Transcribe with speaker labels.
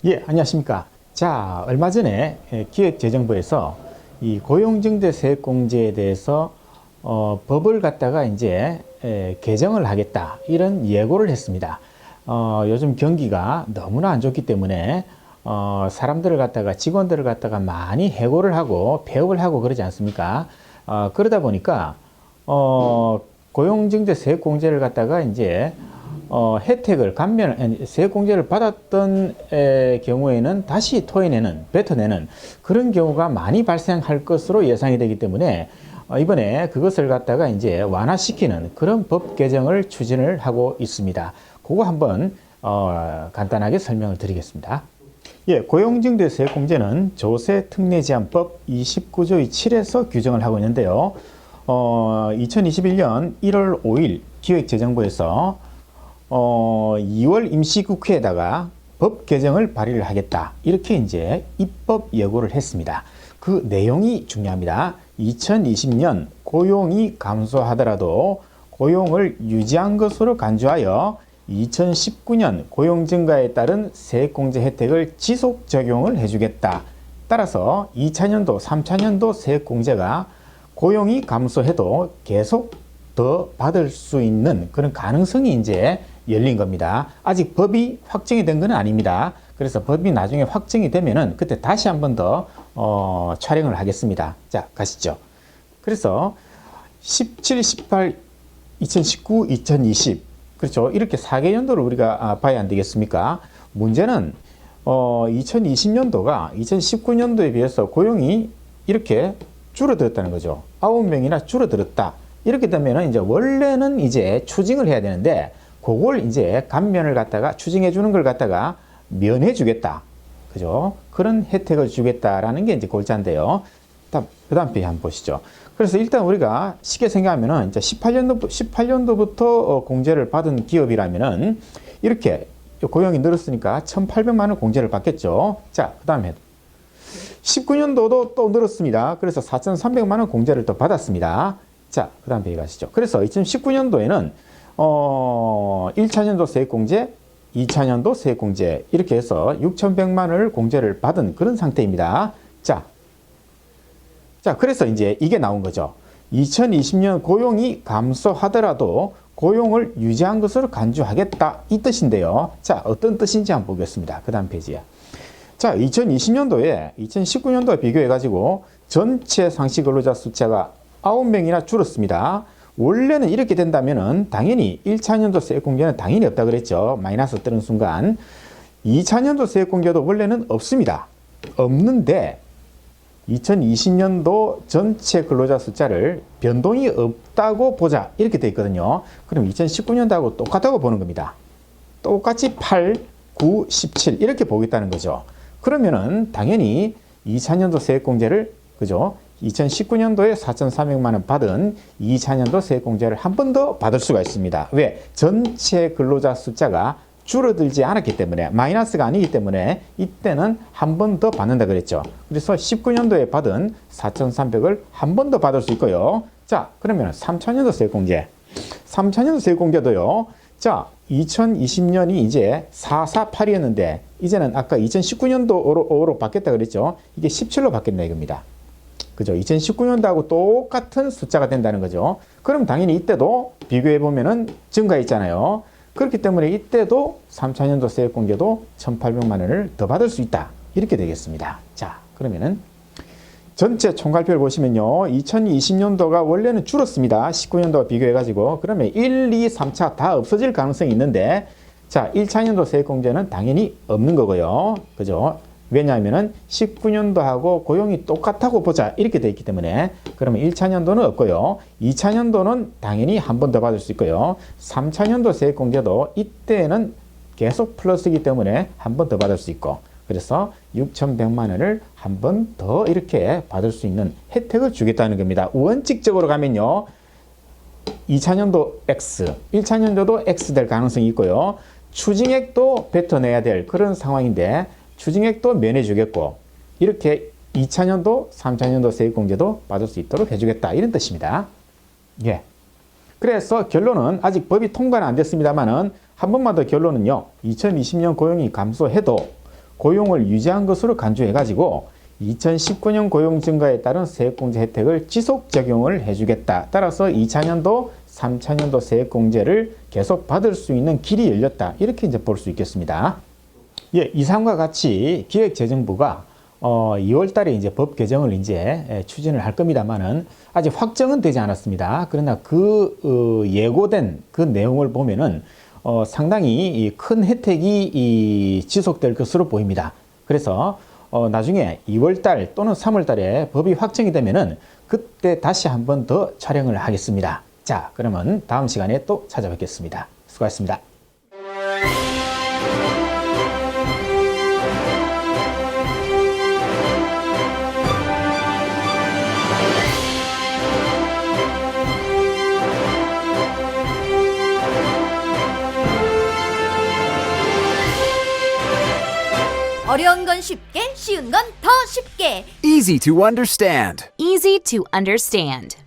Speaker 1: 예, 안녕하십니까. 자, 얼마 전에 기획재정부에서 이 고용증대 세액공제에 대해서 법을 갖다가 이제 개정을 하겠다 이런 예고를 했습니다. 요즘 경기가 너무나 안 좋기 때문에 사람들을 갖다가 직원들을 갖다가 많이 해고를 하고 폐업을 하고 그러지 않습니까? 그러다 보니까 고용증대 세액공제를 갖다가 이제 혜택을 세액공제를 받았던 경우에는 다시 뱉어내는 그런 경우가 많이 발생할 것으로 예상이 되기 때문에 이번에 그것을 갖다가 이제 완화시키는 그런 법 개정을 추진을 하고 있습니다. 그거 한번 간단하게 설명을 드리겠습니다. 예, 고용증대 세액공제는 조세특례제한법 29조의 7에서 규정을 하고 있는데요. 2021년 1월 5일 기획재정부에서 2월 임시국회에다가 법 개정을 발의를 하겠다. 이렇게 이제 입법 예고를 했습니다. 그 내용이 중요합니다. 2020년 고용이 감소하더라도 고용을 유지한 것으로 간주하여 2019년 고용 증가에 따른 세액공제 혜택을 지속 적용을 해주겠다. 따라서 2차년도, 3차년도 세액공제가 고용이 감소해도 계속 더 받을 수 있는 그런 가능성이 이제 열린 겁니다. 아직 법이 확정이 된 건 아닙니다. 그래서 법이 나중에 확정이 되면은 그때 다시 한 번 더 촬영을 하겠습니다. 자, 가시죠. 그래서 17, 18, 2019, 2020 그렇죠. 이렇게 4개 연도를 우리가 봐야 안 되겠습니까? 문제는 2020년도가 2019년도에 비해서 고용이 이렇게 줄어들었다는 거죠. 9명이나 줄어들었다. 이렇게 되면은 이제 원래는 이제 추징을 해야 되는데 그걸 이제 감면을 갖다가 추징해 주는 걸 갖다가 면해 주겠다. 그죠? 그런 혜택을 주겠다라는 게 이제 골자인데요. 그 다음 페이지 한번 보시죠. 그래서 일단 우리가 쉽게 생각하면은 이제 18년도부터 공제를 받은 기업이라면은 이렇게 고용이 늘었으니까 1,800만 원 공제를 받겠죠. 자, 그 다음에 19년도도 또 늘었습니다. 그래서 4,300만 원 공제를 또 받았습니다. 자, 그 다음 페이지 가시죠. 그래서 2019년도에는 1차년도 세액공제, 2차년도 세액공제 이렇게 해서 6,100만 원을 공제를 받은 그런 상태입니다. 자, 그래서 이제 이게 나온 거죠. 2020년 고용이 감소하더라도 고용을 유지한 것으로 간주하겠다 이 뜻인데요. 자, 어떤 뜻인지 한번 보겠습니다. 그 다음 페이지에. 자, 2020년도에 2019년도에 비교해 가지고 전체 상시 근로자 숫자가 9명이나 줄었습니다. 원래는 이렇게 된다면은 당연히 1차년도 세액공제는 당연히 없다 그랬죠. 마이너스 뜨는 순간. 2차년도 세액공제도 원래는 없습니다. 없는데 2020년도 전체 근로자 숫자를 변동이 없다고 보자 이렇게 돼 있거든요. 그럼 2019년도하고 똑같다고 보는 겁니다. 똑같이 8, 9, 17 이렇게 보겠다는 거죠. 그러면은 당연히 2차년도 세액공제를 그죠? 2019년도에 4,300만 원 받은 2차년도 세액공제를 한 번 더 받을 수가 있습니다. 왜? 전체 근로자 숫자가 줄어들지 않았기 때문에 마이너스가 아니기 때문에 이때는 한 번 더 받는다 그랬죠. 그래서 19년도에 받은 4,300을 한 번 더 받을 수 있고요. 자, 그러면 3차년도 세액공제. 3차년도 세액공제도요. 자, 2020년이 이제 448이었는데 이제는 아까 2019년도로 바뀌었다 그랬죠. 이게 17로 바뀌었다 이겁니다. 그죠? 2019년도하고 똑같은 숫자가 된다는 거죠. 그럼 당연히 이때도 비교해 보면은 증가했잖아요. 그렇기 때문에 이때도 3차년도 세액공제도 1,800만 원을 더 받을 수 있다. 이렇게 되겠습니다. 자, 그러면은 전체 총괄표를 보시면요. 2020년도가 원래는 줄었습니다. 19년도와 비교해가지고. 그러면 1, 2, 3차 다 없어질 가능성이 있는데 자, 1차년도 세액공제는 당연히 없는 거고요. 그죠? 왜냐하면은 19년도하고 고용이 똑같다고 보자. 이렇게 돼 있기 때문에 그러면 1차년도는 없고요. 2차년도는 당연히 한 번 더 받을 수 있고요. 3차년도 세액공제도 이때는 계속 플러스이기 때문에 한 번 더 받을 수 있고 그래서 6,100만 원을 한 번 더 이렇게 받을 수 있는 혜택을 주겠다는 겁니다. 원칙적으로 가면요. 2차년도 X, 1차년도도 X 될 가능성이 있고요. 추징액도 뱉어내야 될 그런 상황인데 추징액도 면해주겠고 이렇게 2차년도, 3차년도 세액공제도 받을 수 있도록 해주겠다 이런 뜻입니다. 예. 그래서 결론은 아직 법이 통과는 안 됐습니다만은 한 번만 더 결론은요. 2020년 고용이 감소해도 고용을 유지한 것으로 간주해가지고 2019년 고용 증가에 따른 세액공제 혜택을 지속 적용을 해주겠다. 따라서 2차년도, 3차년도 세액공제를 계속 받을 수 있는 길이 열렸다. 이렇게 이제 볼 수 있겠습니다. 예, 이상과 같이 기획재정부가 2월 달에 이제 법 개정을 이제 추진을 할 겁니다만은 아직 확정은 되지 않았습니다. 그러나 예고된 그 내용을 보면은 상당히 큰 혜택이 지속될 것으로 보입니다. 그래서 나중에 2월 달 또는 3월 달에 법이 확정이 되면은 그때 다시 한 번 더 촬영을 하겠습니다. 자, 그러면 다음 시간에 또 찾아뵙겠습니다. 수고하셨습니다.
Speaker 2: 어려운 건 쉽게, 쉬운 건 더 쉽게.
Speaker 3: Easy to understand.
Speaker 4: Easy to understand.